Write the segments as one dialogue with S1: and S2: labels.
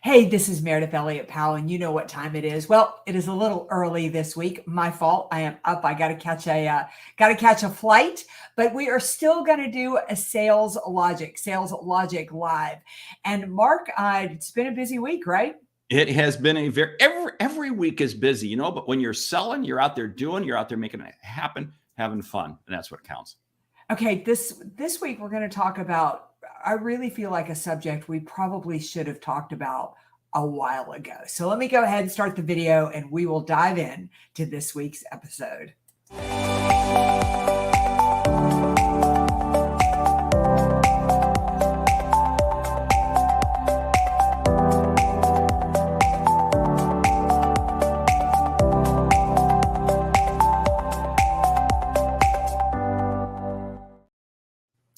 S1: Hey, this is Meridith Elliott Powell, and you know what time it is. Well, it is a little early this week. My fault. I am up. I got to catch a flight, but we are still going to do a Sales Logic live. And Mark, it's been a busy week, right?
S2: It has been a every week is busy, but when you're selling, you're out there making it happen, having fun, and that's what counts.
S1: Okay, this week we're going to talk about, I really feel like a subject we probably should have talked about a while ago. So let me go ahead and start the video and we will dive in to this week's episode.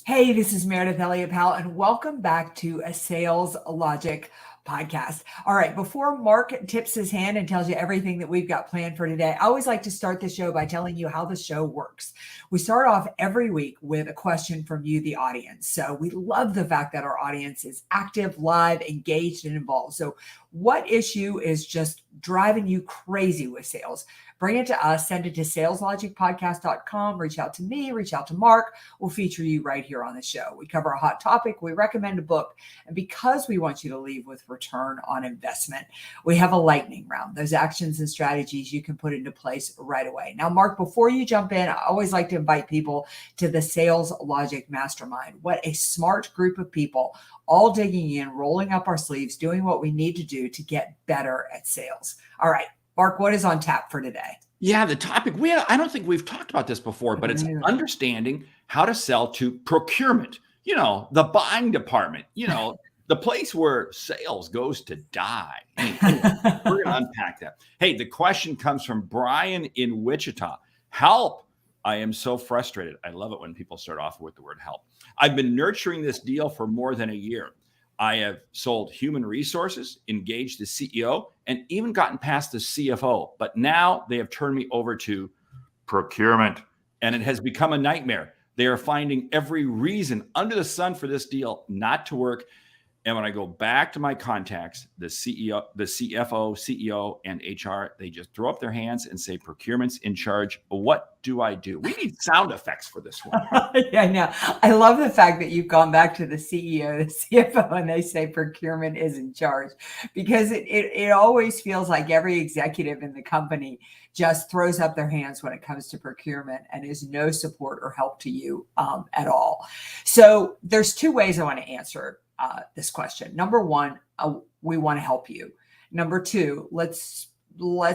S1: Hey, this is Meridith Elliott Powell, and welcome back to a Sales Logic podcast. All right, before Mark tips his hand and tells you everything that we've got planned for today, I always like to start the show by telling you how the show works. We start off every week with a question from you, the audience. So we love the fact that our audience is active, live, engaged, and involved. So what issue is just driving you crazy with sales? Bring it to us, send it to saleslogicpodcast.com, reach out to me, reach out to Mark. We'll feature you right here on the show. We cover a hot topic, we recommend a book, and because we want you to leave with return on investment, we have a lightning round, those actions and strategies you can put into place right away. Now, Mark, before you jump in, I always like to invite people to the Sales Logic Mastermind. What a smart group of people, all digging in, rolling up our sleeves, doing what we need to do to get better at sales. All right. Mark, what is on tap for today?
S2: Yeah, the topic, I don't think we've talked about this before, but it's understanding how to sell to procurement, the buying department, the place where sales goes to die. Anyway, we're going to unpack that. Hey, the question comes from Brian in Wichita. Help. I am so frustrated. I love it when people start off with the word help. I've been nurturing this deal for more than a year. I have sold human resources, engaged the CEO, and even gotten past the CFO. But now they have turned me over to procurement, and it has become a nightmare. They are finding every reason under the sun for this deal not to work. And when I go back to my contacts, the CEO, the CFO, CEO, and HR, they just throw up their hands and say, procurement's in charge. What do I do? We need sound effects for this one.
S1: Yeah, I know. I love the fact that you've gone back to the CEO, the CFO, and they say procurement is in charge, because it always feels like every executive in the company just throws up their hands when it comes to procurement and is no support or help to you at all. So there's two ways I want to answer this question. Number one, we want to help you. Number two, let's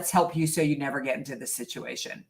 S1: help you so you never get into this situation.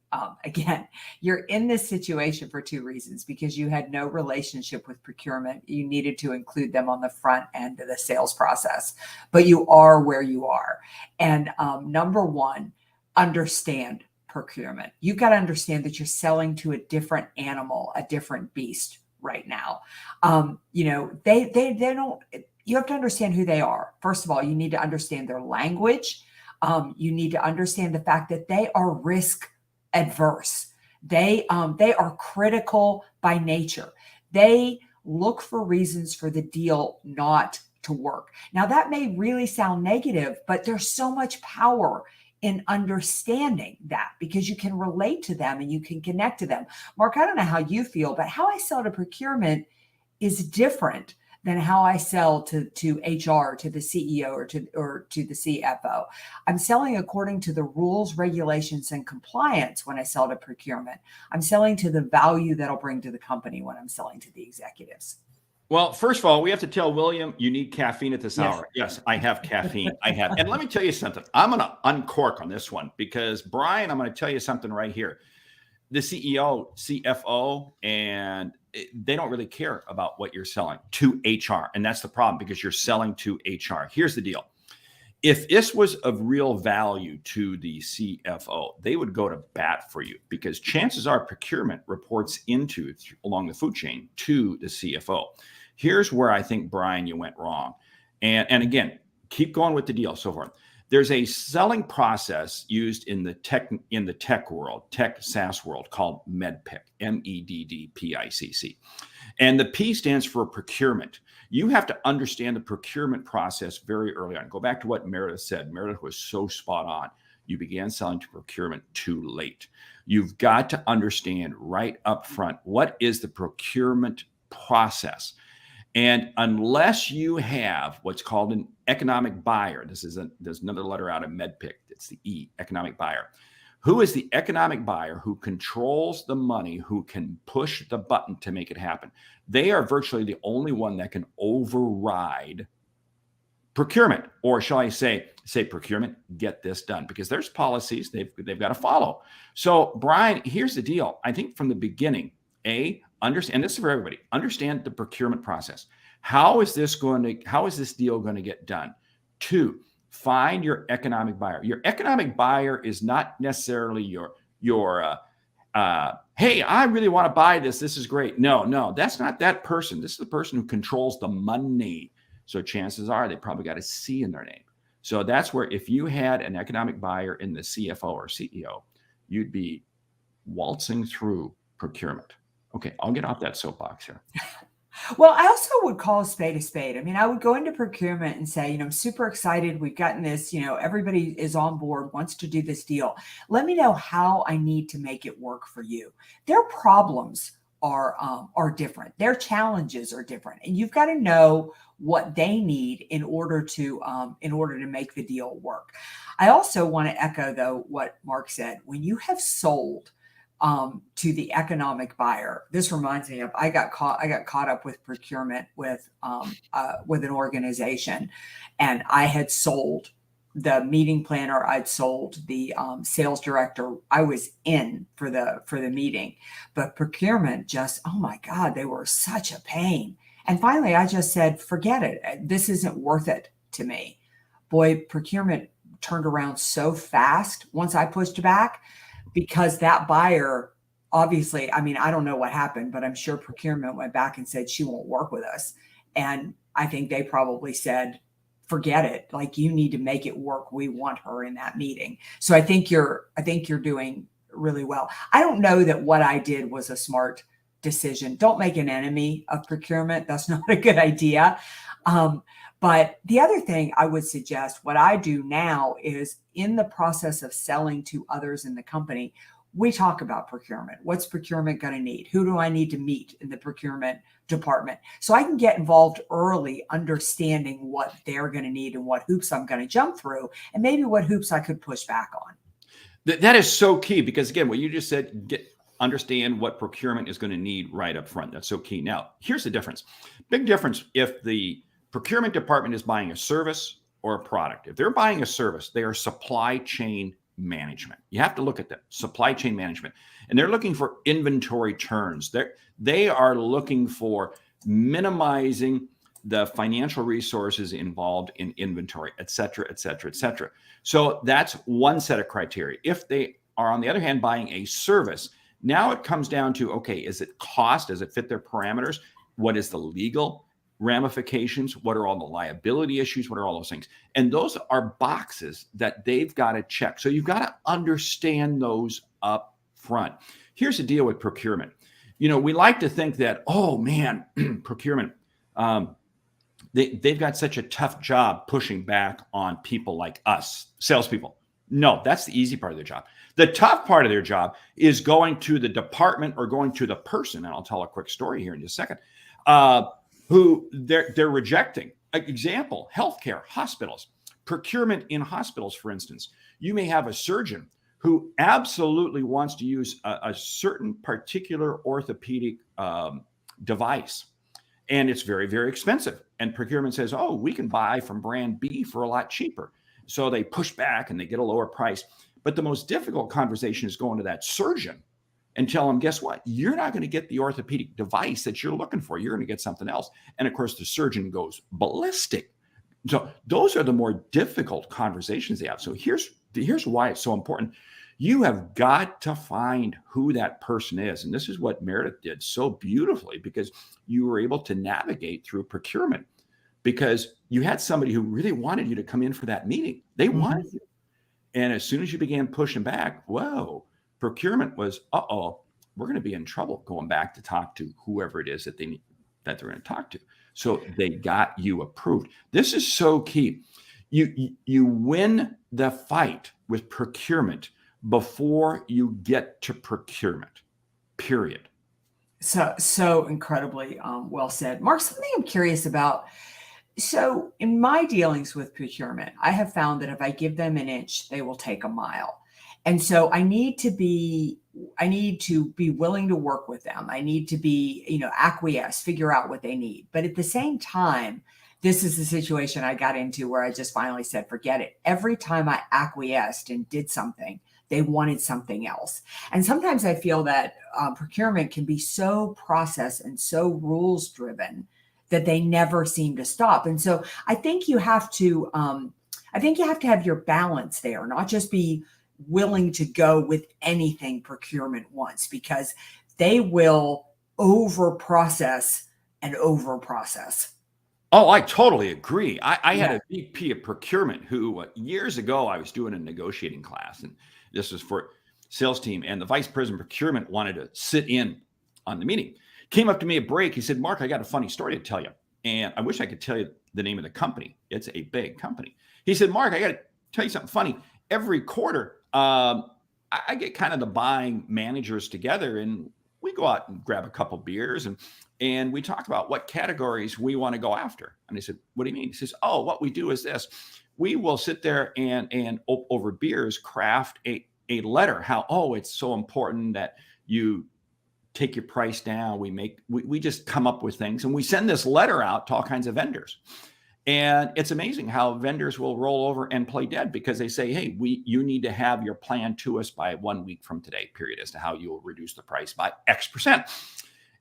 S1: Again, you're in this situation for two reasons: because you had no relationship with procurement. You needed to include them on the front end of the sales process, but you are where you are. And number one, understand procurement. You've got to understand that you're selling to a different animal, a different beast right now. They don't, you have to understand who they are. First of all, you need to understand their language. You need to understand the fact that they are risk adverse. They are critical by nature. They look for reasons for the deal not to work. Now, that may really sound negative, but there's so much power in understanding that, because you can relate to them and you can connect to them. Mark, I don't know how you feel, but how I sell to procurement is different than how I sell to HR, to the CEO, or to the CFO. I'm selling according to the rules, regulations, and compliance when I sell to procurement. I'm selling to the value that'll bring to the company when I'm selling to the executives.
S2: Well, first of all, we have to tell William you need caffeine at this hour. Yes, I have caffeine. I have. And let me tell you something. I'm going to uncork on this one, because Brian, I'm going to tell you something right here. The CEO, CFO, and they don't really care about what you're selling to HR. And that's the problem, because you're selling to HR. Here's the deal. If this was of real value to the CFO, they would go to bat for you, because chances are procurement reports along the food chain to the CFO. Here's where I think, Brian, you went wrong. And again, keep going with the deal, so forth. There's a selling process used in the tech world, tech SaaS world, called MEDDPICC, MEDDPICC. And the P stands for procurement. You have to understand the procurement process very early on. Go back to what Meredith said. Meredith was so spot on. You began selling to procurement too late. You've got to understand right up front, what is the procurement process? And unless you have what's called an economic buyer, there's another letter out of MedPIC. It's the E, economic buyer. Who is the economic buyer who controls the money, who can push the button to make it happen? They are virtually the only one that can override procurement, or shall I say procurement, get this done, because there's policies they've got to follow. So Brian, here's the deal. I think from the beginning, understand, and this is for everybody, understand the procurement process. How is this deal going to get done? 2, find your economic buyer. Your economic buyer is not necessarily your hey, I really want to buy this. This is great. No, that's not that person. This is the person who controls the money. So chances are they probably got a C in their name. So that's where, if you had an economic buyer in the CFO or CEO, you'd be waltzing through procurement. Okay, I'll get off that soapbox here.
S1: Well, I also would call a spade a spade. I mean, I would go into procurement and say, I'm super excited. We've gotten this, everybody is on board, wants to do this deal. Let me know how I need to make it work for you. Their problems are different. Their challenges are different. And you've got to know what they need in order to make the deal work. I also want to echo, though, what Mark said. When you have sold to the economic buyer, this reminds me of, I got caught up with procurement with an organization, and I had sold the meeting planner, I'd sold the sales director. I was in for the meeting, but procurement just, oh my God, they were such a pain. And finally, I just said, forget it. This isn't worth it to me. Boy, procurement turned around so fast once I pushed back, because that buyer, obviously, I mean, I don't know what happened, but I'm sure procurement went back and said, she won't work with us. And I think they probably said, forget it. Like, you need to make it work. We want her in that meeting. So I think you're doing really well. I don't know that what I did was a smart decision. Don't make an enemy of procurement. That's not a good idea. But the other thing I would suggest, what I do now is, in the process of selling to others in the company, we talk about procurement. What's procurement going to need? Who do I need to meet in the procurement department? So I can get involved early, understanding what they're going to need and what hoops I'm going to jump through, and maybe what hoops I could push back on.
S2: That is so key, because again, what you just said, understand what procurement is going to need right up front. That's so key. Now, here's the difference. Big difference if the procurement department is buying a service or a product. If they're buying a service, they are supply chain management. You have to look at that, supply chain management. And they're looking for inventory turns. They are looking for minimizing the financial resources involved in inventory, et cetera, et cetera, et cetera. So that's one set of criteria. If they are, on the other hand, buying a service, now it comes down to, okay, is it cost? Does it fit their parameters? What is the legal ramifications? What are all the liability issues? What are all those things? And those are boxes that they've got to check. So you've got to understand those up front. Here's the deal with procurement. We like to think that, oh man, procurement, they've got such a tough job pushing back on people like us, salespeople. No, that's the easy part of their job. The tough part of their job is going to the department or going to the person, and I'll tell a quick story here in just a second, who they're rejecting. Example, healthcare, hospitals, procurement in hospitals, for instance. You may have a surgeon who absolutely wants to use a certain particular orthopedic device, and it's very, very expensive. And procurement says, oh, we can buy from brand B for a lot cheaper. So they push back and they get a lower price. But the most difficult conversation is going to that surgeon and tell them, guess what? You're not going to get the orthopedic device that you're looking for. You're going to get something else. And of course, the surgeon goes ballistic. So those are the more difficult conversations they have. So here's why it's so important. You have got to find who that person is. And this is what Meredith did so beautifully, because you were able to navigate through procurement, because you had somebody who really wanted you to come in for that meeting. They wanted you. And as soon as you began pushing back, whoa, procurement was, we're going to be in trouble going back to talk to whoever it is that they're going to talk to. So they got you approved. This is so key. You win the fight with procurement before you get to procurement, period.
S1: So incredibly well said. Mark, something I'm curious about. So in my dealings with procurement, I have found that if I give them an inch, they will take a mile. And so I need to be willing to work with them. I need to be, acquiesce, figure out what they need. But at the same time, this is the situation I got into where I just finally said, forget it. Every time I acquiesced and did something, they wanted something else. And sometimes I feel that procurement can be so process and so rules driven that they never seem to stop. And so I think you have to, have your balance there, not just be willing to go with anything procurement wants, because they will over process and over process.
S2: Oh, I totally agree. I had a VP of procurement who years ago I was doing a negotiating class, and this was for sales team, and the vice president of procurement wanted to sit in on the meeting. Came up to me at break. He said, Mark, I got a funny story to tell you. And I wish I could tell you the name of the company. It's a big company. He said, Mark, I got to tell you something funny. Every quarter, I get kind of the buying managers together, and we go out and grab a couple beers, and we talk about what categories we want to go after. And I said, what do you mean? He says, oh, what we do is this. We will sit there and over beers craft a letter, how, it's so important that you take your price down. We just come up with things, and we send this letter out to all kinds of vendors. And it's amazing how vendors will roll over and play dead because they say, hey, you need to have your plan to us by 1 week from today, period, as to how you will reduce the price by X%.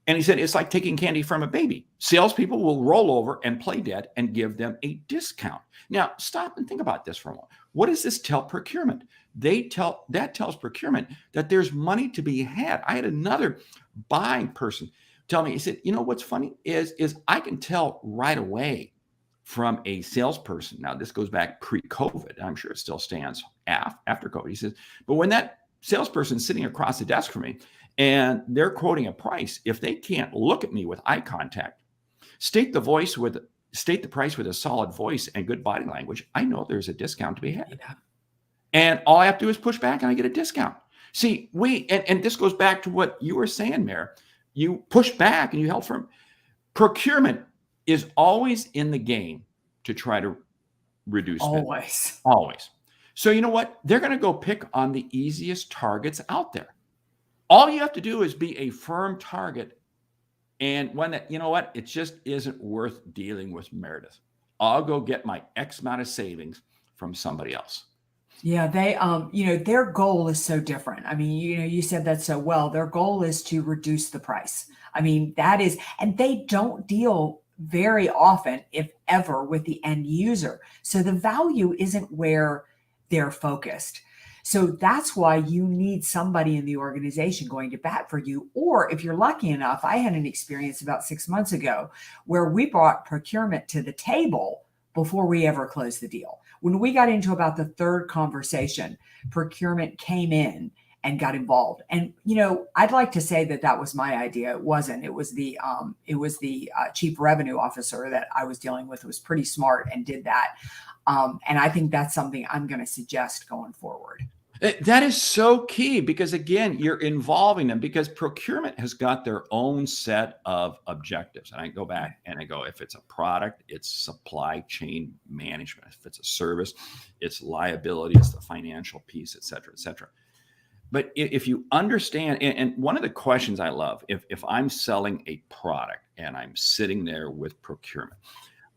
S2: And he said, it's like taking candy from a baby. Salespeople will roll over and play dead and give them a discount. Now, stop and think about this for a moment. What does this tell procurement? That tells procurement that there's money to be had. I had another buying person tell me, he said, what's funny is I can tell right away from a salesperson. Now, this goes back pre-COVID. I'm sure it still stands after COVID. He says, but when that salesperson's sitting across the desk from me and they're quoting a price, if they can't look at me with eye contact, state the price with a solid voice and good body language, I know there's a discount to be had. Yeah. And all I have to do is push back and I get a discount. See, and this goes back to what you were saying, Mayor. You push back and you held firm. Procurement is always in the game to try to reduce spend. Always. So you know what? They're going to go pick on the easiest targets out there. All you have to do is be a firm target. And when that, it just isn't worth dealing with Meridith. I'll go get my X amount of savings from somebody else.
S1: Yeah, they, their goal is so different. I mean, you said that so well. Their goal is to reduce the price. I mean, and they don't deal very often, if ever, with the end user. So the value isn't where they're focused. So that's why you need somebody in the organization going to bat for you. Or if you're lucky enough, I had an experience about 6 months ago where we brought procurement to the table before we ever closed the deal. When we got into about the third conversation, procurement came in and got involved. And, I'd like to say that was my idea. It wasn't. It was the chief revenue officer that I was dealing with, who was pretty smart and did that. And I think that's something I'm going to suggest going forward.
S2: That is so key because, again, you're involving them because procurement has got their own set of objectives. And I go back and I go, if it's a product, it's supply chain management. If it's a service, it's liability, it's the financial piece, et cetera, et cetera. But if you understand, and one of the questions I love, if I'm selling a product and I'm sitting there with procurement,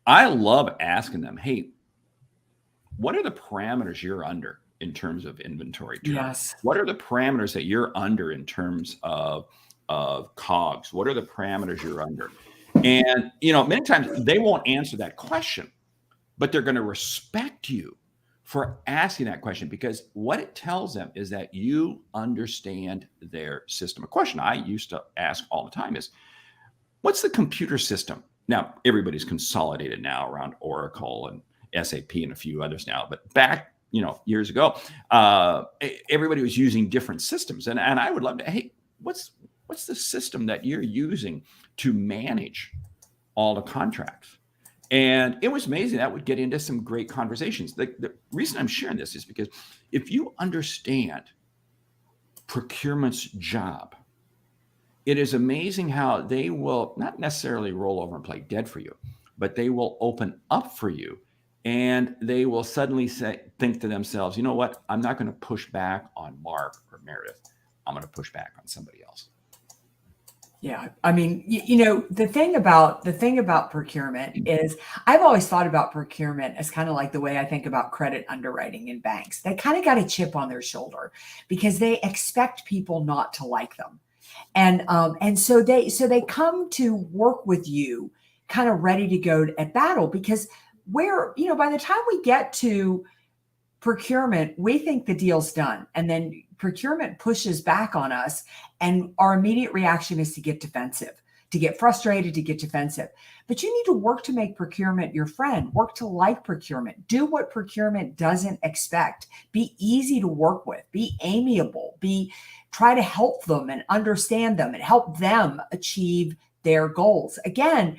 S2: I love asking them, hey, what are the parameters you're under in terms of inventory turn?
S1: Yes.
S2: What are the parameters that you're under in terms of COGS? What are the parameters you're under? And, many times they won't answer that question, but they're going to respect you for asking that question because what it tells them is that you understand their system. A question I used to ask all the time is, what's the computer system? Now, everybody's consolidated now around Oracle and SAP and a few others now, but back years ago, everybody was using different systems. And I would love to, hey, what's the system that you're using to manage all the contracts. And it was amazing. That would get into some great conversations. The reason I'm sharing this is because if you understand procurement's job, it is amazing how they will not necessarily roll over and play dead for you, but they will open up for you. And they will suddenly think to themselves, you know what? I'm not going to push back on Mark or Meredith. I'm going to push back on somebody else.
S1: Yeah. I mean, the thing about procurement is I've always thought about procurement as kind of like the way I think about credit underwriting in banks. They kind of got a chip on their shoulder because they expect people not to like them. And so they come to work with you kind of ready to go at battle because by the time we get to procurement, we think the deal's done. And then procurement pushes back on us. And our immediate reaction is to get defensive, to get frustrated, to get defensive. But you need to work to make procurement your friend, work to like procurement, do what procurement doesn't expect, be easy to work with, be amiable, try to help them and understand them and help them achieve their goals. Again,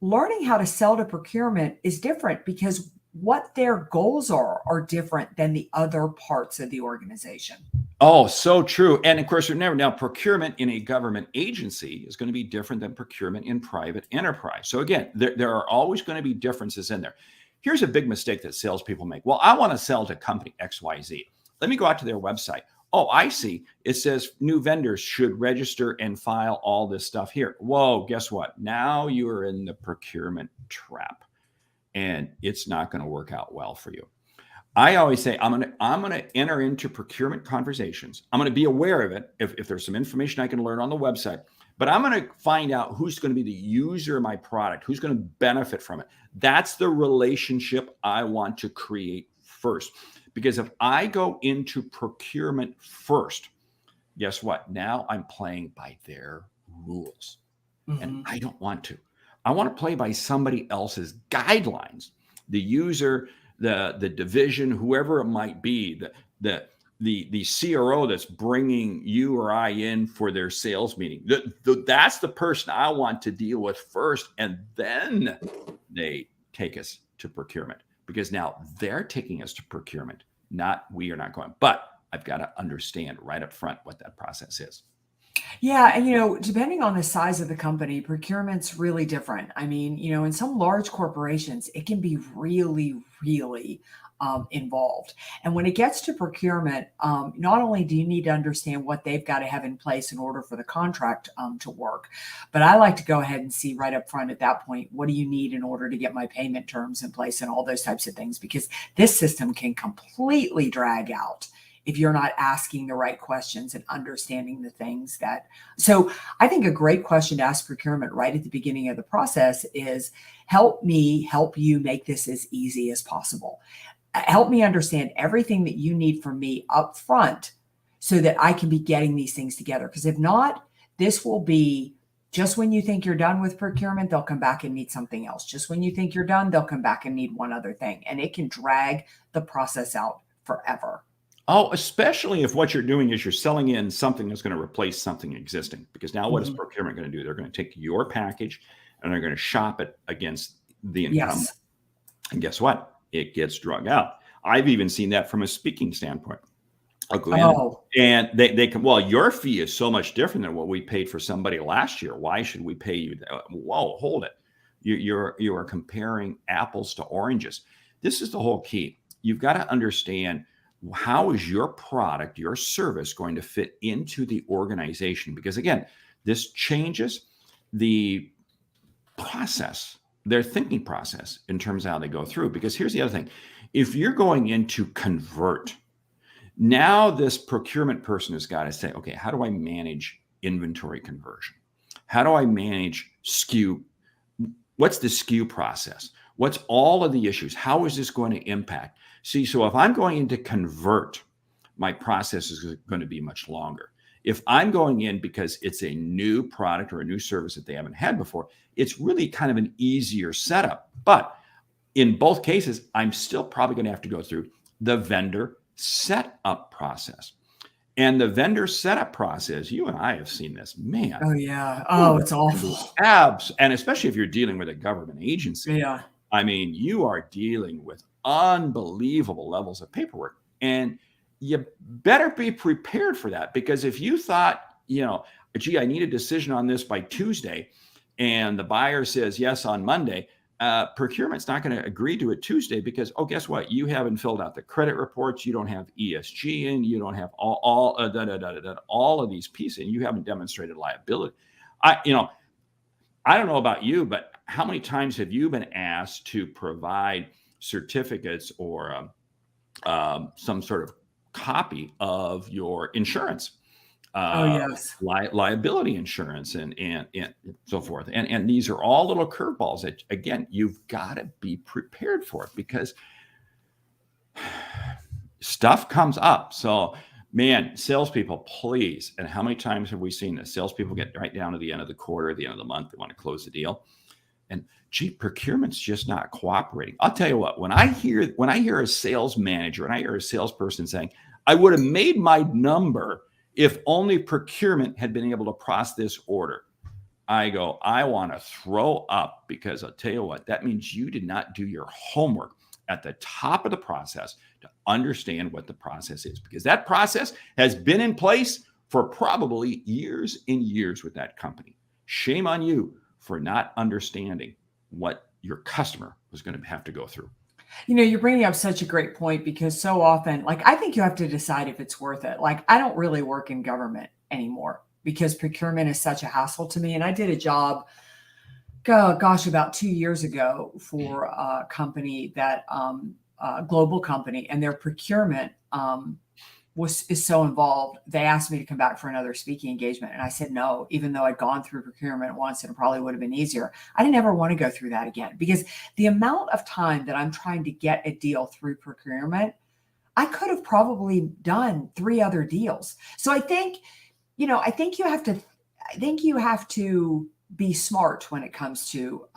S1: learning how to sell to procurement is different because what their goals are different than the other parts of the organization.
S2: Oh, so true. And of course, remember now, procurement in a government agency is going to be different than procurement in private enterprise. So again, there are always going to be differences in there. Here's a big mistake that salespeople make. Well, I want to sell to company XYZ. Let me go out to their website. Oh, I see. It says new vendors should register and file all this stuff here. Whoa, guess what? Now you are in the procurement trap. And it's not going to work out well for you. I always say I'm going to enter into procurement conversations. I'm going to be aware of it if there's some information I can learn on the website. But I'm going to find out who's going to be the user of my product, who's going to benefit from it. That's the relationship I want to create first. Because if I go into procurement first, guess what? Now I'm playing by their rules. Mm-hmm. And I don't want to. I want to play by somebody else's guidelines. The user, the division, whoever it might be, the CRO that's bringing you or I in for their sales meeting. That's the person I want to deal with first, and then they take us to procurement because now they're taking us to procurement, not we are not going. But I've got to understand right up front what that process is.
S1: Yeah. And, depending on the size of the company, procurement's really different. I mean, in some large corporations, it can be really, really involved. And when it gets to procurement, not only do you need to understand what they've got to have in place in order for the contract to work, but I like to go ahead and see right up front at that point, what do you need in order to get my payment terms in place and all those types of things, because this system can completely drag out if you're not asking the right questions and understanding the things so I think a great question to ask procurement right at the beginning of the process is, help me help you make this as easy as possible. Help me understand everything that you need from me up front so that I can be getting these things together. Because if not, this will be just when you think you're done with procurement, they'll come back and need something else. Just when you think you're done, they'll come back and need one other thing. And it can drag the process out forever.
S2: Oh, especially if what you're doing is you're selling in something that's going to replace something existing. Because now what is procurement going to do? They're going to take your package and they're going to shop it against the incumbent. Yes. And guess what? It gets drug out. I've even seen that from a speaking standpoint. I'll go in and they can, well, your fee is so much different than what we paid for somebody last year. Why should we pay you that? Whoa, hold it. You are comparing apples to oranges. This is the whole key. You've got to understand, how is your product, your service going to fit into the organization? Because again, this changes the process, their thinking process in terms of how they go through. Because here's the other thing. If you're going in to convert, now this procurement person has got to say, okay, how do I manage inventory conversion? How do I manage SKU? What's the SKU process? What's all of the issues? How is this going to impact? See, so if I'm going in to convert, my process is going to be much longer. If I'm going in because it's a new product or a new service that they haven't had before, it's really kind of an easier setup. But in both cases, I'm still probably going to have to go through the vendor setup process. And the vendor setup process, you and I have seen this, man.
S1: Oh yeah. Oh, it's awful.
S2: And especially if you're dealing with a government agency.
S1: Yeah.
S2: I mean, you are dealing with unbelievable levels of paperwork, and you better be prepared for that, because if you thought, gee, I need a decision on this by Tuesday, and the buyer says yes on Monday, procurement's not going to agree to it Tuesday because, oh, guess what? You haven't filled out the credit reports. You don't have ESG in. You don't have all of these pieces, and you haven't demonstrated liability. I don't know about you, but how many times have you been asked to provide certificates or some sort of copy of your insurance?
S1: Oh yes.
S2: Liability insurance and so forth. And these are all little curveballs that, again, you've got to be prepared for it, because stuff comes up. So, man, salespeople, please. And how many times have we seen this? Salespeople get right down to the end of the quarter, the end of the month, they want to close the deal. And gee, procurement's just not cooperating. I'll tell you what, when I hear a sales manager and I hear a salesperson saying, I would have made my number if only procurement had been able to process this order, I go, I want to throw up, because I'll tell you what, that means you did not do your homework at the top of the process to understand what the process is, because that process has been in place for probably years and years with that company. Shame on you for not understanding what your customer was going to have to go through.
S1: You're bringing up such a great point, because so often, I think you have to decide if it's worth it. I don't really work in government anymore because procurement is such a hassle to me. And I did a job, about 2 years ago for a company that, global company, and their procurement is so involved. They asked me to come back for another speaking engagement. And I said no, even though I'd gone through procurement once and it probably would have been easier. I didn't ever want to go through that again, because the amount of time that I'm trying to get a deal through procurement, I could have probably done 3 other deals. So I think you have to be smart when it comes to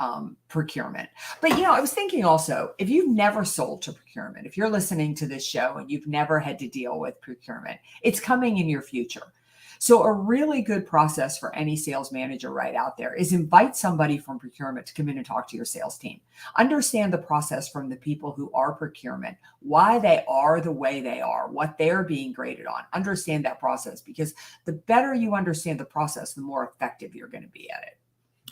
S1: procurement. But, I was thinking also, if you've never sold to procurement, if you're listening to this show and you've never had to deal with procurement, it's coming in your future. So a really good process for any sales manager right out there is invite somebody from procurement to come in and talk to your sales team. Understand the process from the people who are procurement, why they are the way they are, what they're being graded on. Understand that process, because the better you understand the process, the more effective you're going to be at it.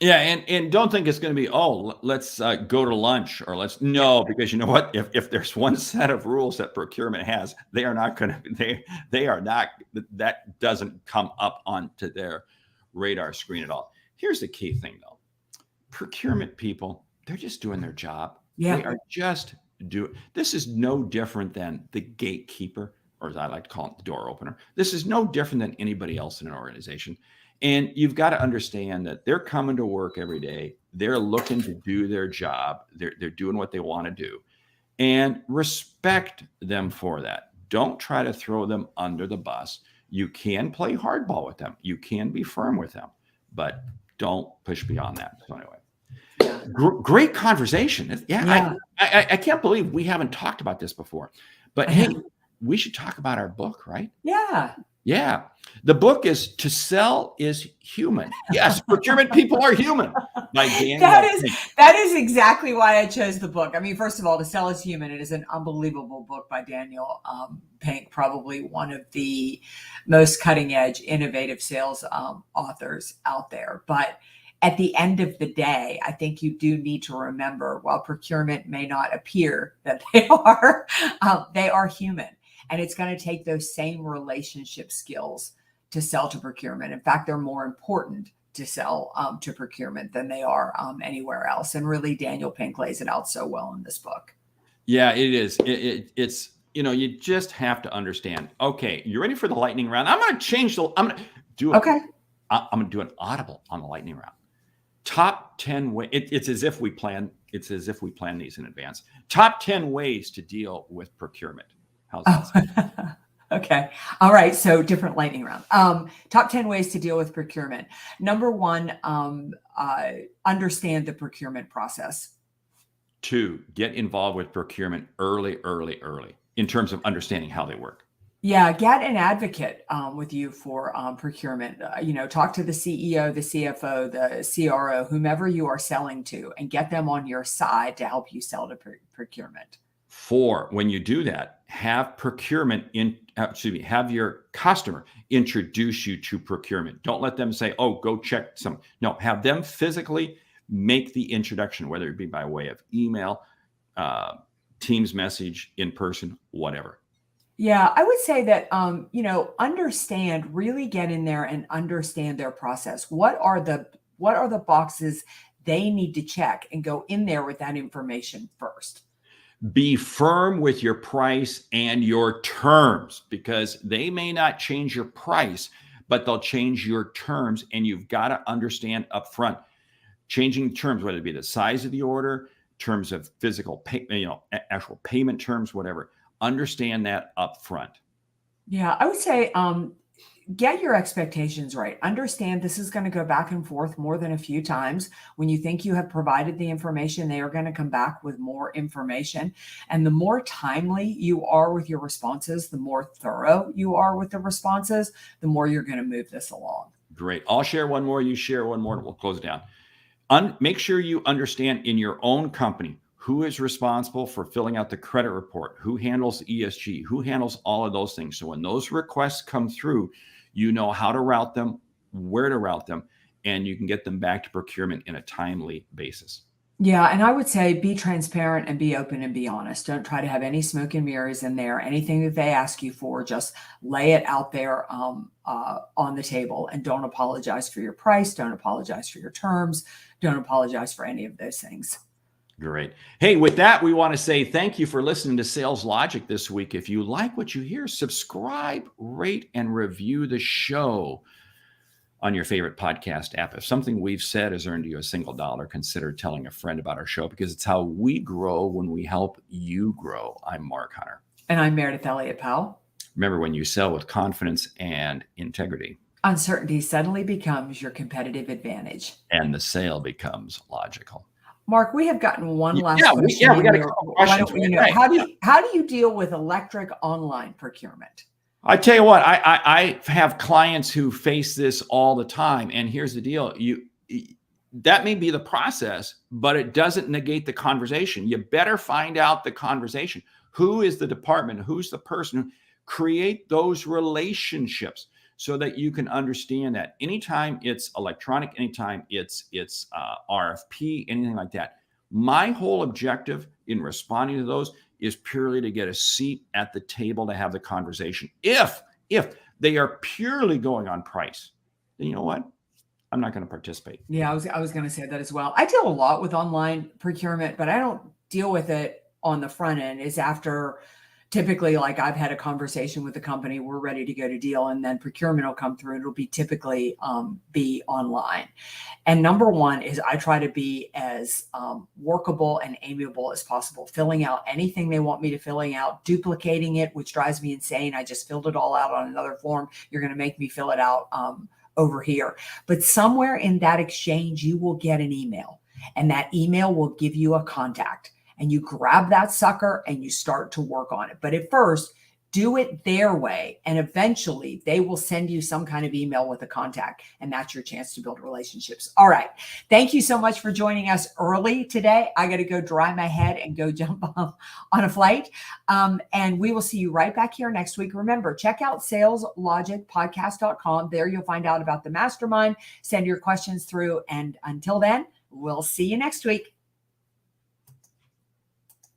S2: Yeah, and don't think it's going to be, let's go to lunch, or because you know what? If there's one set of rules that procurement has, they are not going to. They are not. That doesn't come up onto their radar screen at all. Here's the key thing, though: procurement people, they're just doing their job.
S1: Yeah.
S2: They are just doing. This is no different than the gatekeeper, or as I like to call it, the door opener. This is no different than anybody else in an organization. And you've got to understand that they're coming to work every day. They're looking to do their job. They're doing what they want to do, and respect them for that. Don't try to throw them under the bus. You can play hardball with them. You can be firm with them, but don't push beyond that. So anyway, great conversation. Yeah. I can't believe we haven't talked about this before, but hey, we should talk about our book, right? Yeah. The book is To Sell is Human. Yes, procurement people are human. By Daniel.
S1: That is exactly why I chose the book. I mean, first of all, To Sell is Human. It is an unbelievable book by Daniel Pink, probably one of the most cutting edge, innovative sales authors out there. But at the end of the day, I think you do need to remember, while procurement may not appear that they are human. And it's going to take those same relationship skills to sell to procurement. In fact, they're more important to sell to procurement than they are anywhere else. And really, Daniel Pink lays it out so well in this book.
S2: Yeah, it is. It's, you just have to understand. Okay, you ready for the lightning round? I'm going to do it.
S1: Okay.
S2: I'm going to do an audible on the lightning round. Top 10 ways. It's as if we plan these in advance. Top 10 ways to deal with procurement. How's that?
S1: Okay. All right. So different lightning round. Top 10 ways to deal with procurement. Number 1, understand the procurement process.
S2: 2, get involved with procurement early in terms of understanding how they work.
S1: Yeah, get an advocate with you for procurement. Talk to the CEO, the CFO, the CRO, whomever you are selling to, and get them on your side to help you sell to procurement.
S2: 4, when you do that, have have your customer introduce you to procurement. Don't let them say, oh, go check some. No, have them physically make the introduction, whether it be by way of email, Teams message, in person, whatever.
S1: Yeah, I would say that, really get in there and understand their process. What are the boxes they need to check, and go in there with that information first.
S2: Be firm with your price and your terms, because they may not change your price, but they'll change your terms. And you've got to understand upfront changing terms, whether it be the size of the order, terms of physical pay, actual payment terms, whatever. Understand that upfront.
S1: Yeah, I would say get your expectations right. Understand this is going to go back and forth more than a few times. When you think you have provided the information, they are going to come back with more information. And the more timely you are with your responses, the more thorough you are with the responses, the more you're going to move this along.
S2: Great. I'll share one more. You share one more. And we'll close it down. Make sure you understand in your own company who is responsible for filling out the credit report, who handles ESG, who handles all of those things. So when those requests come through, you know how to route them, where to route them, and you can get them back to procurement in a timely basis.
S1: Yeah, and I would say be transparent and be open and be honest. Don't try to have any smoke and mirrors in there. Anything that they ask you for, just lay it out there on the table, and don't apologize for your price. Don't apologize for your terms. Don't apologize for any of those things.
S2: Great. Hey, with that, we want to say thank you for listening to Sales Logic this week. If you like what you hear, subscribe, rate, and review the show on your favorite podcast app. If something we've said has earned you a single dollar, consider telling a friend about our show, because it's how we grow when we help you grow. I'm Mark Hunter.
S1: And I'm Meridith Elliott Powell.
S2: Remember, when you sell with confidence and integrity,
S1: uncertainty suddenly becomes your competitive advantage.
S2: And the sale becomes logical.
S1: Mark, we have gotten one last question.
S2: We got a couple questions.
S1: How do you deal with electric online procurement?
S2: I tell you what, I have clients who face this all the time. And here's the deal. That may be the process, but it doesn't negate the conversation. You better find out the conversation. Who is the department? Who's the person? Create those relationships so that you can understand that anytime it's electronic, anytime it's RFP, anything like that. My whole objective in responding to those is purely to get a seat at the table to have the conversation. If they are purely going on price, then you know what? I'm not going to participate.
S1: Yeah, I was going to say that as well. I deal a lot with online procurement, but I don't deal with it on the front end. It's after typically, like, I've had a conversation with the company, we're ready to go to deal, and then procurement will come through, and it'll be typically be online. And number one is I try to be as workable and amiable as possible, filling out anything they want me to filling out, duplicating it, which drives me insane. I just filled it all out on another form. You're going to make me fill it out over here. But somewhere in that exchange, you will get an email, and that email will give you a contact. And you grab that sucker and you start to work on it. But at first, do it their way. And eventually they will send you some kind of email with a contact. And that's your chance to build relationships. All right. Thank you so much for joining us early today. I got to go dry my head and go jump on a flight. And we will see you right back here next week. Remember, check out saleslogicpodcast.com. There you'll find out about the mastermind. Send your questions through. And until then, we'll see you next week.